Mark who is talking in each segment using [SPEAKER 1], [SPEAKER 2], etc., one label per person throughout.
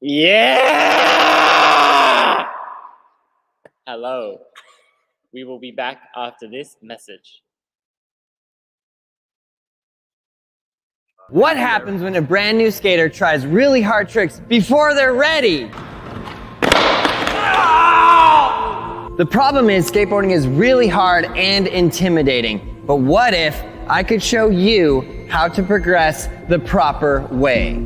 [SPEAKER 1] Yeah! Hello. We will be back after this message.
[SPEAKER 2] What happens when a brand new skater tries really hard tricks before they're ready? The problem is skateboarding is really hard and intimidating. But what if I could show you how to progress the proper way?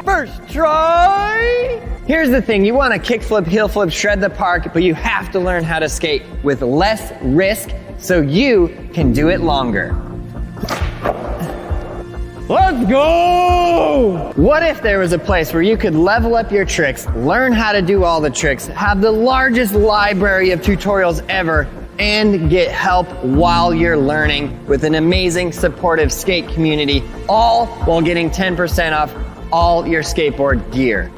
[SPEAKER 2] First try! Here's the thing, you want to kickflip, heel flip, shred the park, but you have to learn how to skate with less risk so you can do it longer. Let's go! What if there was a place where you could level up your tricks, learn how to do all the tricks, have the largest library of tutorials ever, and get help while you're learning with an amazing supportive skate community, all while getting 10% off all your skateboard gear.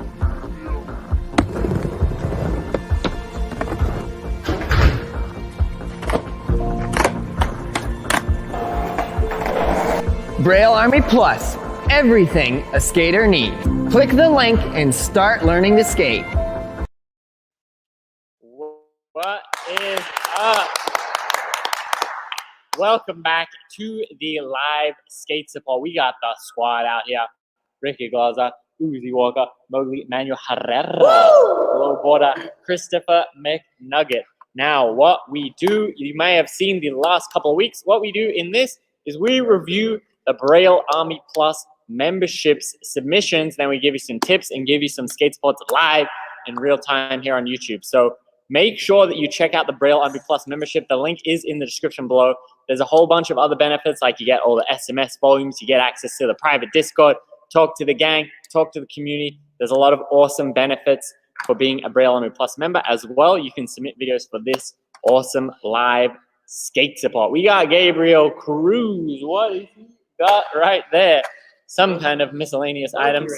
[SPEAKER 2] Braille Army Plus, everything a skater needs. Click the link and start learning to skate.
[SPEAKER 1] What is up? Welcome back to the live skate support. We got the squad out here. Ricky Glazer, Uzi Walker, Mowgli, Manuel Herrera, Low Border, Christopher McNugget. Now, what we do, you may have seen the last couple of weeks, what we do in this is we review the Braille Army Plus memberships submissions. Then we give you some tips and give you some skate sports live in real time here on YouTube. So make sure that you check out the Braille Army Plus membership. The link is in the description below. There's a whole bunch of other benefits, like you get all the SMS volumes, you get access to the private Discord, talk to the gang, talk to the community. There's a lot of awesome benefits for being a Braille Army Plus member. As well, you can submit videos for this awesome live skate support. We got Gabriel Cruz. What is he got right there? Some kind of miscellaneous items.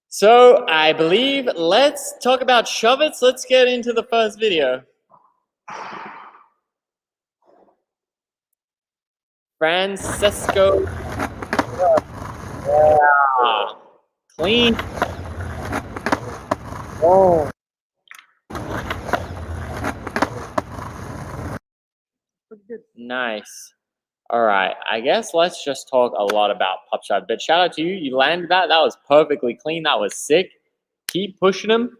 [SPEAKER 1] So I believe let's talk about shove-its. Let's get into the first video. Francesco. Yeah. Clean. Oh. Nice. All right. I guess let's just talk a lot about pop shot. But shout out to you. You landed that. That was perfectly clean. That was sick. Keep pushing them.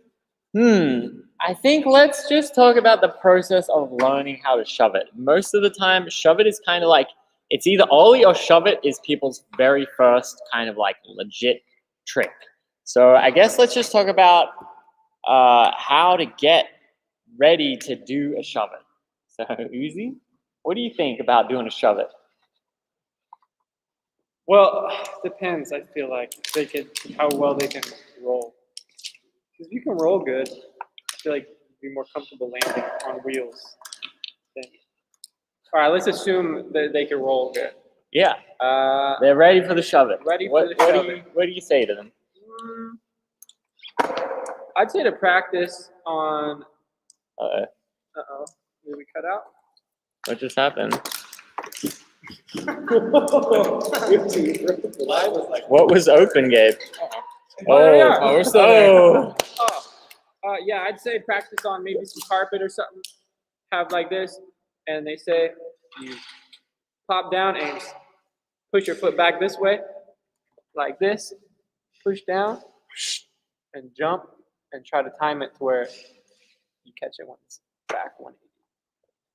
[SPEAKER 1] I think let's just talk about the process of learning how to shove it. Most of the time, shove it is kind of like, it's either ollie or shove it is people's very first kind of like legit trick. So I guess let's just talk about how to get ready to do a shove it. So Uzi, what do you think about doing a shove it?
[SPEAKER 3] Well, depends. I feel like how well they can roll. Because if you can roll good, I feel like you'd be more comfortable landing on wheels. All right, let's assume that they can roll good.
[SPEAKER 1] Yeah, they're ready for the shove it.
[SPEAKER 3] Ready for the shove it.
[SPEAKER 1] What do you say to them?
[SPEAKER 3] I'd say to practice on.
[SPEAKER 1] Uh-oh.
[SPEAKER 3] Did we cut out?
[SPEAKER 1] What just happened? What was open, Gabe?
[SPEAKER 3] We're still
[SPEAKER 1] there.
[SPEAKER 3] Yeah, I'd say practice on maybe some carpet or something. Have like this, and they say you pop down and push your foot back this way, like this. Push down and jump, and try to time it to where you catch it when it's back 180.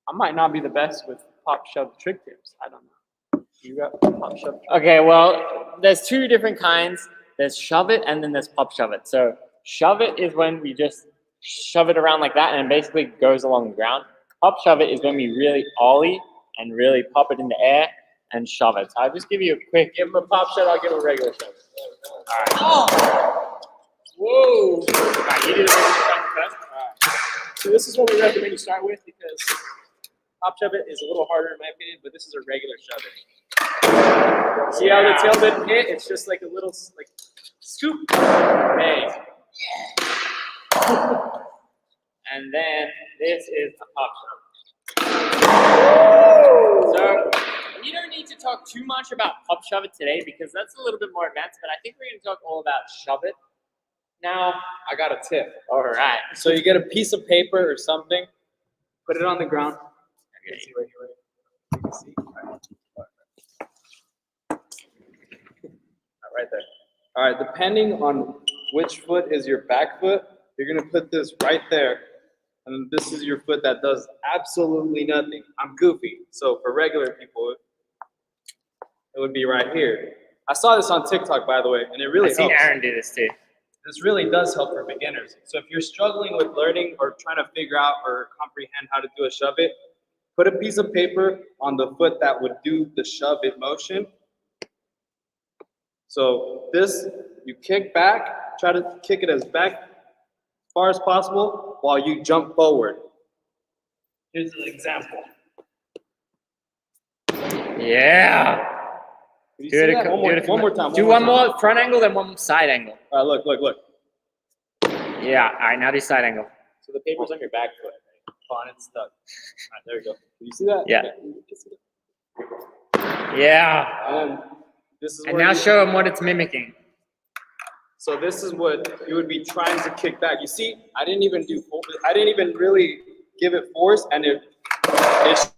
[SPEAKER 3] I might not be the best with pop shove trick tips. I don't know. You got pop shove.
[SPEAKER 1] Okay, well, there's two different kinds. There's shove it and then there's pop shove it. So shove it is when we just shove it around like that and it basically goes along the ground. Pop shove it is when we really ollie and really pop it in the air and shove it. So I'll just give you a quick.
[SPEAKER 3] Give him a pop shove. I'll give him a regular shove.
[SPEAKER 1] All right. Oh. Whoa. All right, you did it first.
[SPEAKER 3] So this is what we recommend you start with because pop shove it is a little harder in my opinion, but this is a regular shove it. See how the tail didn't hit? It's just like a little like scoop.
[SPEAKER 1] Bang. And then this is a pop shove. So we don't need to talk too much about pop shove it today because that's a little bit more advanced, but I think we're going to talk all about shove it. Now,
[SPEAKER 3] I got a tip.
[SPEAKER 1] all right.
[SPEAKER 3] So you get a piece of paper or something, put it on the ground.
[SPEAKER 1] Okay.
[SPEAKER 3] See right here. You can see. Right there. All right, depending on which foot is your back foot, you're gonna put this right there. And this is your foot that does absolutely nothing. I'm goofy. So for regular people, it would be right here. I saw this on TikTok, by the way, and it really
[SPEAKER 1] I've seen
[SPEAKER 3] helps.
[SPEAKER 1] Aaron do this too.
[SPEAKER 3] This really does help for beginners. So if you're struggling with learning or trying to figure out or comprehend how to do a shove it, put a piece of paper on the foot that would do the shove it motion. So this, you kick back, try to kick it as far as possible while you jump forward. Here's an example.
[SPEAKER 1] Yeah.
[SPEAKER 3] You
[SPEAKER 1] Do
[SPEAKER 3] see
[SPEAKER 1] it,
[SPEAKER 3] that? One more time.
[SPEAKER 1] Do one more front angle, then one side angle.
[SPEAKER 3] Look.
[SPEAKER 1] Yeah. All right, now do side angle.
[SPEAKER 3] So the paper's on your back foot. On it's stuck. All right, there we go. You see that?
[SPEAKER 1] Yeah.
[SPEAKER 3] Okay.
[SPEAKER 1] Yeah.
[SPEAKER 3] And this is
[SPEAKER 1] And
[SPEAKER 3] where
[SPEAKER 1] now
[SPEAKER 3] you-
[SPEAKER 1] show him what it's mimicking.
[SPEAKER 3] So this is what you would be trying to kick back. You see, I didn't even really give it force, and it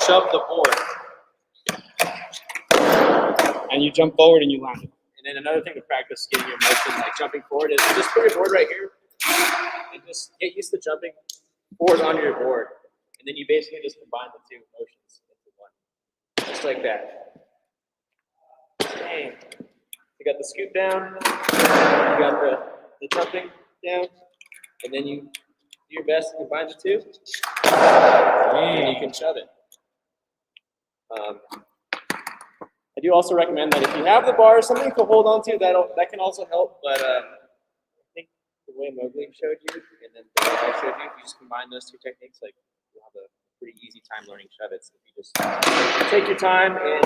[SPEAKER 3] shoved the board. And you jump forward and you land it. And then another thing to practice getting your motion, like jumping forward, is just put your board right here and just get used to jumping forward on your board. And then you basically just combine the two motions into one. Just like that. Bang. You got the scoop down, you got the jumping down, and then you do your best to combine the two, and you can shove it. I do also recommend that if you have the bar, something to hold on to, that can also help, but I think the way Mowgli showed you, and then the way I showed you, if you just combine those two techniques, like you'll have a pretty easy time learning shove it. So if you just take your time and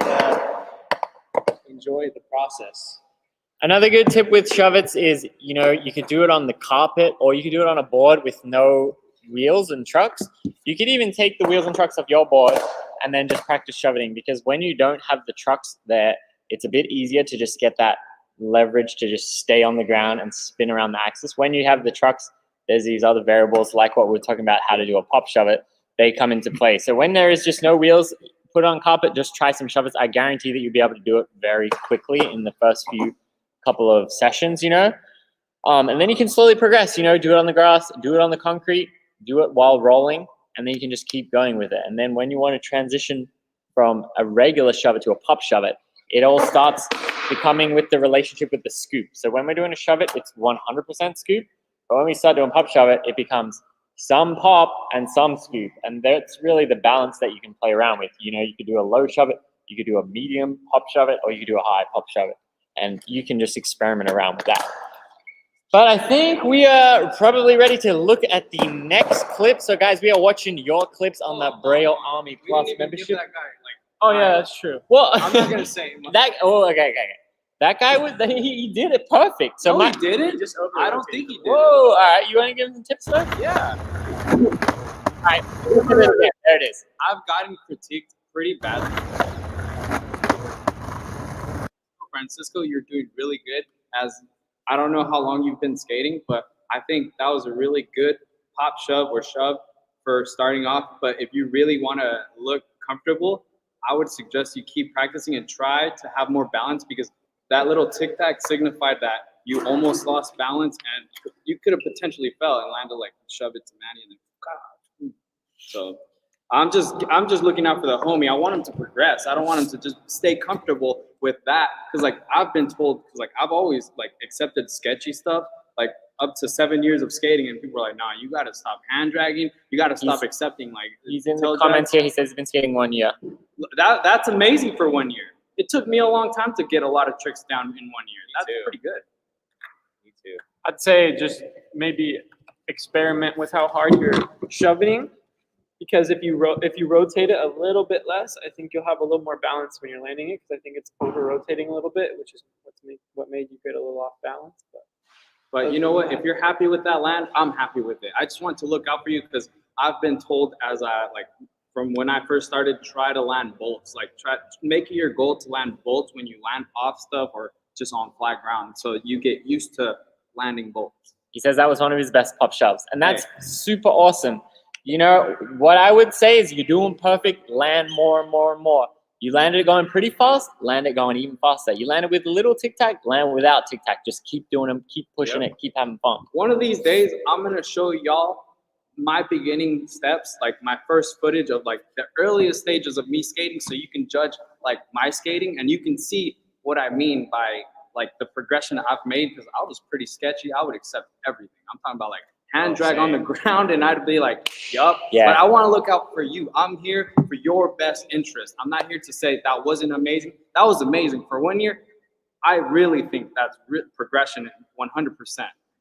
[SPEAKER 3] enjoy the process.
[SPEAKER 1] Another good tip with shove-its is, you could do it on the carpet or you could do it on a board with no wheels and trucks. You could even take the wheels and trucks off your board and then just practice shove-iting, because when you don't have the trucks there, it's a bit easier to just get that leverage to just stay on the ground and spin around the axis. When you have the trucks, there's these other variables like what we're talking about, how to do a pop shove-it, they come into play. So when there is just no wheels, put on carpet, just try some shove-its. I guarantee that you'll be able to do it very quickly in the first couple of sessions, and then you can slowly progress, do it on the grass, do it on the concrete, do it while rolling, and then you can just keep going with it. And then when you want to transition from a regular shove it to a pop shove it, it all starts becoming with the relationship with the scoop. So when we're doing a shove it, it's 100% scoop, but when we start doing pop shove it, it becomes some pop and some scoop, and that's really the balance that you can play around with. You could do a low shove it, you could do a medium pop shove it, or you could do a high pop shove it. And you can just experiment around with that. But I think we are probably ready to look at the next clip. So guys, we are watching your clips on the Braille Army Plus membership.
[SPEAKER 3] Oh
[SPEAKER 1] yeah, that's true. Well,
[SPEAKER 3] I'm not gonna say much.
[SPEAKER 1] Okay. That guy he did it perfect. So
[SPEAKER 3] No, he didn't. I don't think he did.
[SPEAKER 1] Whoa! All right, you want to give him some tips though?
[SPEAKER 3] Yeah.
[SPEAKER 1] All right, there it is.
[SPEAKER 3] I've gotten critiqued pretty badly. Francisco, you're doing really good. As I don't know how long you've been skating, but I think that was a really good pop shove or shove for starting off. But if you really want to look comfortable, I would suggest you keep practicing and try to have more balance, because that little tic tac signified that you almost lost balance and you could have potentially fell and landed like shove it to Manny and then so I'm just looking out for the homie. I want him to progress. I don't want him to just stay comfortable with that, because like I've been told, because like I've always like accepted sketchy stuff like up to 7 years of skating, and people are like, nah, you got to stop hand dragging. You got to stop accepting like.
[SPEAKER 1] He's in the comments here. He says he's been skating 1 year.
[SPEAKER 3] That's amazing for 1 year. It took me a long time to get a lot of tricks down in 1 year. That's pretty good.
[SPEAKER 1] Me too.
[SPEAKER 4] I'd say just maybe experiment with how hard you're shoving, because if you rotate it a little bit less, I think you'll have a little more balance when you're landing it, because I think it's over rotating a little bit, which is what made you get a little off balance.
[SPEAKER 3] But you know what? If you're happy with that land, I'm happy with it. I just want to look out for you, because I've been told as
[SPEAKER 5] from when I first started, try to land bolts. Like try make it your goal to land bolts when you land off stuff or just on flat ground, so you get used to landing bolts.
[SPEAKER 1] He says that was one of his best pop shoves, and that's super awesome. You know, what I would say is you're doing perfect, land more and more and more. You landed it going pretty fast, land it going even faster. You landed with a little tic-tac, land without tic-tac. Just keep doing them, keep pushing it, keep having fun.
[SPEAKER 5] One of these days, I'm gonna show y'all my beginning steps, like my first footage of like the earliest stages of me skating, so you can judge like my skating and you can see what I mean by like the progression that I've made, because I was pretty sketchy. I would accept everything. I'm talking about like hand drag on the ground, and I'd be like, yup.
[SPEAKER 1] Yeah.
[SPEAKER 5] But I want to look out for you. I'm here for your best interest. I'm not here to say that wasn't amazing. That was amazing for 1 year. I really think that's progression 100%.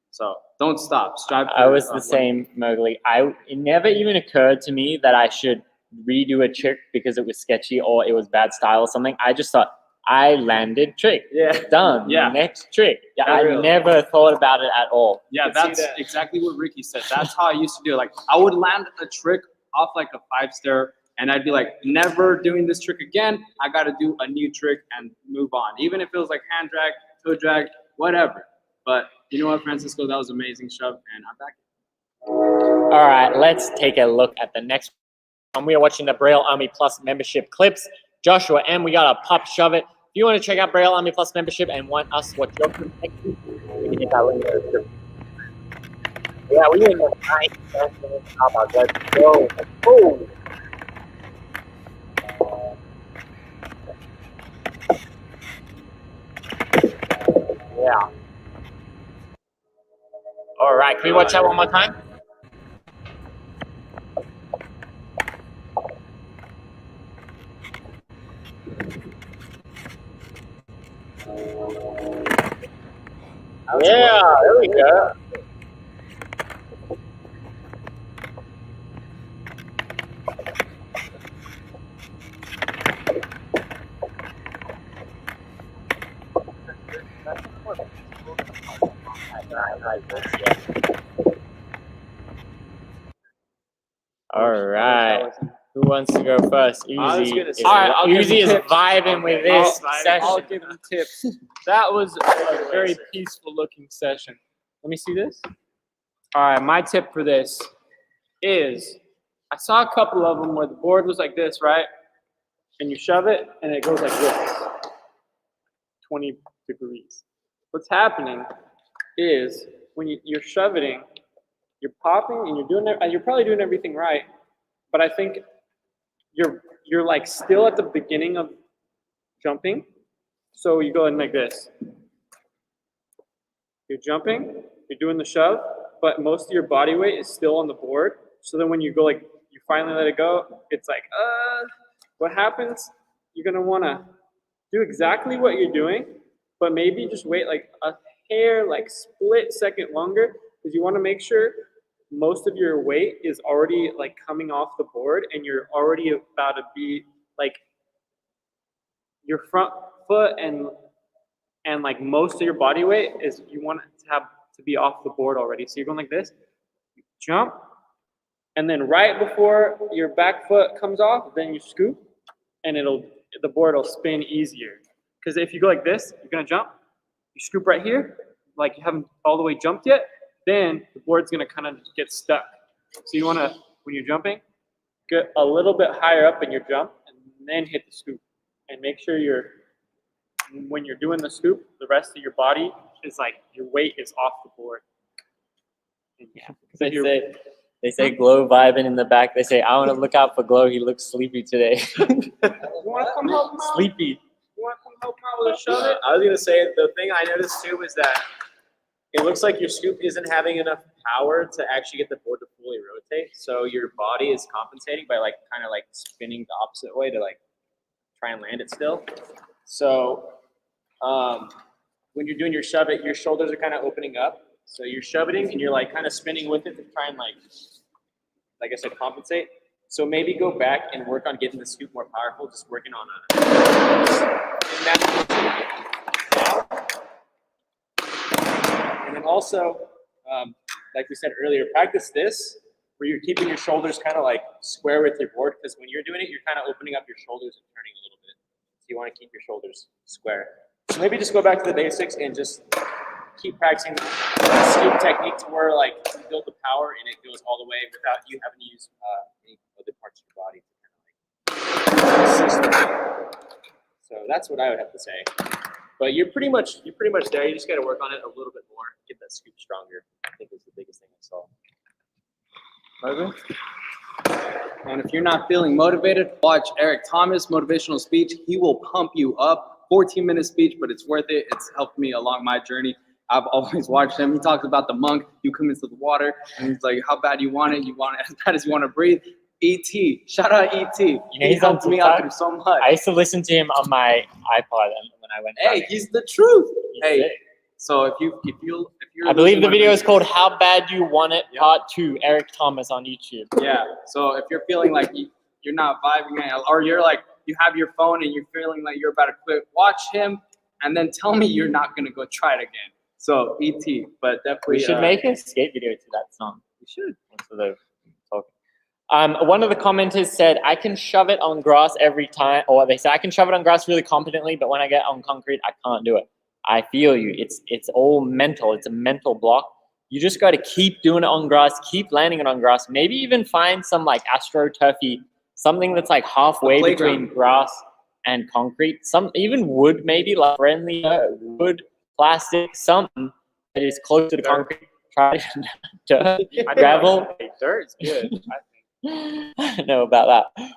[SPEAKER 5] So don't stop. Strive.
[SPEAKER 1] I was the same, Mowgli. It never even occurred to me that I should redo a trick because it was sketchy or it was bad style or something. I just thought, I landed trick.
[SPEAKER 5] Yeah.
[SPEAKER 1] Done.
[SPEAKER 5] Yeah.
[SPEAKER 1] Next trick. Yeah, I
[SPEAKER 5] Real.
[SPEAKER 1] never thought about it at all.
[SPEAKER 5] Yeah,
[SPEAKER 3] can see
[SPEAKER 5] that's
[SPEAKER 3] that.
[SPEAKER 5] exactly what Ricky said. That's how I used to do it. Like I would land a trick off like a 5-stair, and I'd be like, never doing this trick again. I got to do a new trick and move on. Even if it was like hand drag, toe drag, whatever. But you know what, Francisco, that was an amazing shove, and I'm back.
[SPEAKER 1] All right, let's take a look at the next one. We are watching the Braille Army Plus membership clips. Joshua M, we got a pop shove it. If you want to check out Braille Army Plus membership and want us to watch your clip next week, we can hit that link in the description. Yeah, we in the 9 minutes. How about that? Go. Oh. Yeah. All right, can we watch that one more time? Yeah, there we go. All right. Who wants to go first? Uzi.
[SPEAKER 3] I was gonna say-
[SPEAKER 1] All right,
[SPEAKER 3] I'll give
[SPEAKER 1] Uzi
[SPEAKER 3] you
[SPEAKER 1] is
[SPEAKER 3] tips.
[SPEAKER 1] vibing with this
[SPEAKER 3] I'll
[SPEAKER 1] session.
[SPEAKER 3] give them tips. That was a very peaceful looking session. Let me see this. All right, my tip for this is I saw a couple of them where the board was like this, right? And you shove it and it goes like this, 20 degrees. What's happening is when you're shoving, you're popping and you're doing it, and you're probably doing everything right, but I think you're like still at the beginning of jumping. So you go in like this. You're jumping, you're doing the shove, but most of your body weight is still on the board. So then when you go like, you finally let it go, it's like, what happens? You're gonna wanna do exactly what you're doing, but maybe just wait like a hair, like split second longer, because you wanna make sure most of your weight is already like coming off the board and you're already about to be like your front foot and like most of your body weight is you want it to have to be off the board already. So you're going like this, you jump, and then right before your back foot comes off, then you scoop, and the board will spin easier. Because if you go like this, you're gonna jump, you scoop right here, like you haven't all the way jumped yet, then the board's gonna kind of get stuck. So you wanna, when you're jumping, get a little bit higher up in your jump, and then hit the scoop, and make sure when you're doing the scoop, the rest of your body is like, your weight is off the board. And yeah.
[SPEAKER 1] They say Glow vibing in the back. They say, I want to look out for Glow. He looks sleepy today.
[SPEAKER 3] You want to come help him out?
[SPEAKER 1] Sleepy.
[SPEAKER 3] You want to come help him out with a shove it?
[SPEAKER 6] I was gonna say the thing I noticed too is that it looks like your scoop isn't having enough power to actually get the board to fully rotate. So your body is compensating by like kind of like spinning the opposite way to like try and land it still. So when you're doing your shove it, your shoulders are kind of opening up. So you're shoving and you're like kind of spinning with it to try and like I said, compensate. So maybe go back and work on getting the scoop more powerful, just working on and then also, like we said earlier, practice this where you're keeping your shoulders kind of like square with your board, because when you're doing it, you're kind of opening up your shoulders and turning a little bit. So you want to keep your shoulders square. So maybe just go back to the basics and just keep practicing the scoop technique to where like you build the power and it goes all the way without you having to use any other parts of your body to kind of like assist with it. So that's what I would have to say. But you're pretty much there. You just got to work on it a little bit more, get that scoop stronger. I think is the biggest thing I saw.
[SPEAKER 5] And if you're not feeling motivated, watch Eric Thomas motivational speech. He will pump you up. 14-minute speech, but it's worth it. It's helped me along my journey. I've always watched him. He talks about the monk. You come into the water, and he's like, "How bad you want it? You want it as bad as you want to breathe." E.T. Shout out E.T.
[SPEAKER 1] You know,
[SPEAKER 5] He
[SPEAKER 1] he's on
[SPEAKER 5] helped me out
[SPEAKER 1] TikTok.
[SPEAKER 5] through so much.
[SPEAKER 1] I used to listen to him on my iPod when I went.
[SPEAKER 5] Hey,
[SPEAKER 1] running.
[SPEAKER 5] he's the truth.
[SPEAKER 1] He's
[SPEAKER 5] Hey,
[SPEAKER 1] sick.
[SPEAKER 5] so if you're
[SPEAKER 1] I believe
[SPEAKER 5] losing
[SPEAKER 1] the video is
[SPEAKER 5] motivation-
[SPEAKER 1] called "How Bad Do You Want It?"
[SPEAKER 5] Yeah.
[SPEAKER 1] Part 2. Eric Thomas on YouTube.
[SPEAKER 5] Yeah. So if you're feeling like you're not vibing, or you're like you have your phone and you're feeling like you're about to quit, watch him, and then tell me you're not gonna go try it again. So ET, but definitely
[SPEAKER 1] We should make a skate video to that song.
[SPEAKER 5] We should.
[SPEAKER 1] So they're talking. One of the commenters said, "I can shove it on grass every time," or they say, "I can shove it on grass really competently, but when I get on concrete, I can't do it." I feel you. It's all mental. It's a mental block. You just got to keep doing it on grass, keep landing it on grass. Maybe even find some like AstroTurfy, something that's like halfway
[SPEAKER 5] playground.
[SPEAKER 1] between grass and concrete. Some even wood, maybe like friendly wood, plastic, something that is close to the concrete. Try to gravel.
[SPEAKER 6] Dirt is good.
[SPEAKER 1] I don't know about that,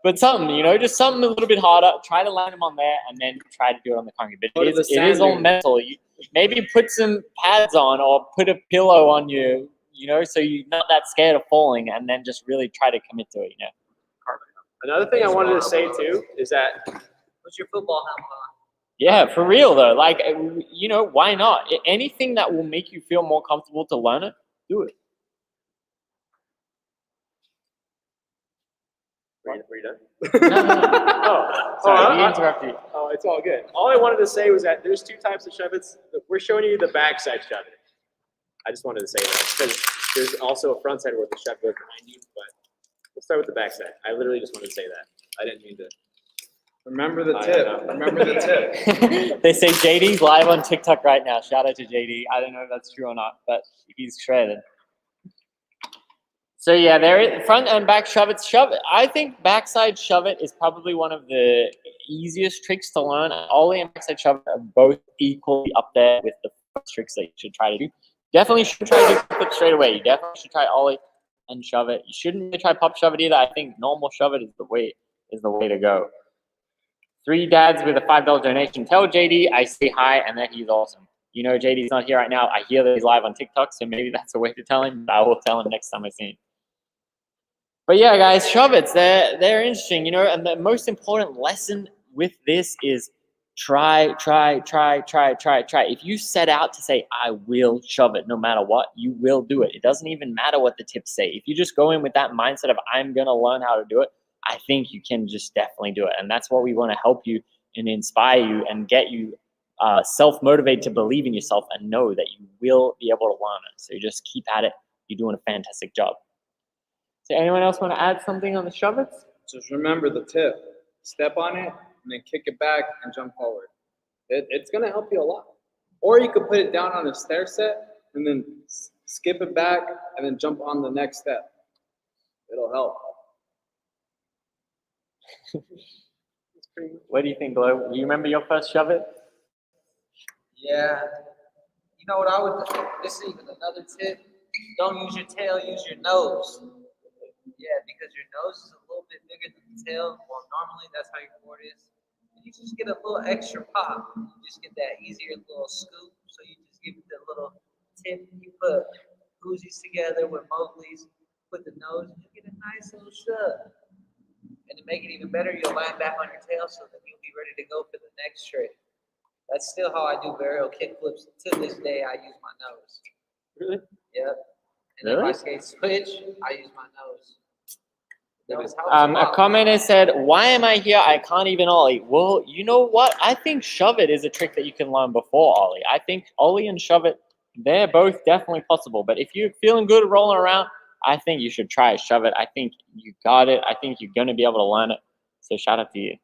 [SPEAKER 1] but something, you know, just something a little bit harder. Try to land them on there, and then try to do it on the concrete. But
[SPEAKER 5] Go to
[SPEAKER 1] it
[SPEAKER 5] the
[SPEAKER 1] is all
[SPEAKER 5] sand
[SPEAKER 1] mental. You maybe put some pads on, or put a pillow on you, you know, so you're not that scared of falling, and then just really try to commit to it, you know.
[SPEAKER 6] Another thing I wanted to say too is that
[SPEAKER 5] What's your football helmet on?
[SPEAKER 1] Yeah, for real though. Like, you know, why not? Anything that will make you feel more comfortable to learn it, do it.
[SPEAKER 6] were you done?
[SPEAKER 1] No. Sorry, we interrupted you.
[SPEAKER 6] Oh, it's all good. All I wanted to say was that there's two types of shove-its. We're showing you the backside shove-it. I just wanted to say that because there's also a front side where the shove goes behind you, but let's start with the backside. I literally just wanted to say that. I didn't mean to.
[SPEAKER 5] Remember the
[SPEAKER 6] I
[SPEAKER 5] tip.
[SPEAKER 6] know.
[SPEAKER 5] Remember the tip.
[SPEAKER 1] They say JD's live on TikTok right now. Shout out to JD. I don't know if that's true or not, but he's shredded. So yeah, there is front and back shove it. I think backside shove it is probably one of the easiest tricks to learn. Ollie and backside shove it are both equally up there with the first tricks that you should try to do. Definitely should try to do flip straight away. You definitely should try Ollie and shove it. You shouldn't really try pop shove it either. I think normal shove it is the way to go. 3 dads with a $5 donation. Tell JD I say hi and that he's awesome. You know JD's not here right now. I hear that he's live on TikTok, so maybe that's a way to tell him. But I will tell him next time I see him. But yeah, guys, shove-its, they're interesting, you know, and the most important lesson with this is try. If you set out to say, I will shove it no matter what, you will do it. It doesn't even matter what the tips say. If you just go in with that mindset of, I'm going to learn how to do it, I think you can just definitely do it. And that's what we want to help you and inspire you and get you self-motivated to believe in yourself and know that you will be able to learn it. So you just keep at it. You're doing a fantastic job. So anyone else want to add something on the shove-its?
[SPEAKER 5] Just remember the tip. Step on it and then kick it back and jump forward. It's gonna help you a lot. Or you could put it down on a stair set and then skip it back and then jump on the next step. It'll help.
[SPEAKER 1] What do you think, Glo? Do you remember your first shove-it?
[SPEAKER 7] Yeah. You know what I would do? This is even another tip. Don't use your tail, use your nose. Yeah, because your nose is a little bit bigger than the tail. Well, normally that's how your board is. And you just get a little extra pop. You just get that easier little scoop. So you just give it the little tip. You put Uzis together with Mowgli's, put the nose, and you get a nice little shove. And to make it even better, you'll land back on your tail so that you'll be ready to go for the next trick. That's still how I do burial kickflips. To this day, I use my nose.
[SPEAKER 1] Really?
[SPEAKER 7] Yep. And
[SPEAKER 1] Really?
[SPEAKER 7] if I skate switch, I use my nose. Nose helps
[SPEAKER 1] A
[SPEAKER 7] lot.
[SPEAKER 1] commenter said, why am I here? I can't even Ollie. Well, you know what? I think shove-it is a trick that you can learn before Ollie. I think Ollie and shove-it, they're both definitely possible. But if you're feeling good rolling around, I think you should try shove it. I think you got it. I think you're gonna be able to learn it. So shout out to you.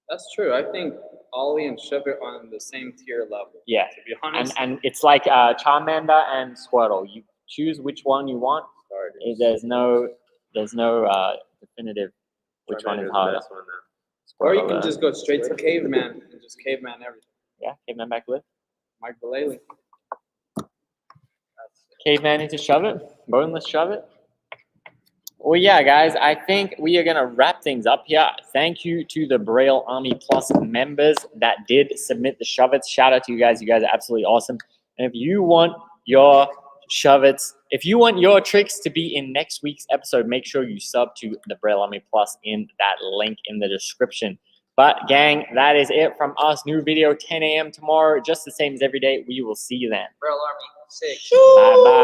[SPEAKER 5] That's true. I think Ollie and shove it on the same tier level.
[SPEAKER 1] Yeah.
[SPEAKER 5] To be honest.
[SPEAKER 1] And it's like Charmander and Squirtle. You choose which one you want. There's no definitive which one is
[SPEAKER 6] Charmander's the
[SPEAKER 1] harder.
[SPEAKER 6] best one, though.
[SPEAKER 5] Or you
[SPEAKER 1] Squirtle,
[SPEAKER 5] can just go straight to caveman and just caveman everything.
[SPEAKER 1] yeah, caveman back lift.
[SPEAKER 5] Mike Vallely.
[SPEAKER 1] Caveman into shove it. Boneless shove it. Well, yeah, guys, I think we are going to wrap things up here. Thank you to the Braille Army Plus members that did submit the shove-its. Shout out to you guys. You guys are absolutely awesome. And if you want your shove-its, if you want your tricks to be in next week's episode, make sure you sub to the Braille Army Plus in that link in the description. But, gang, that is it from us. New video 10 a.m. tomorrow, just the same as every day. We will see you then.
[SPEAKER 7] Braille Army 6.
[SPEAKER 1] Bye-bye.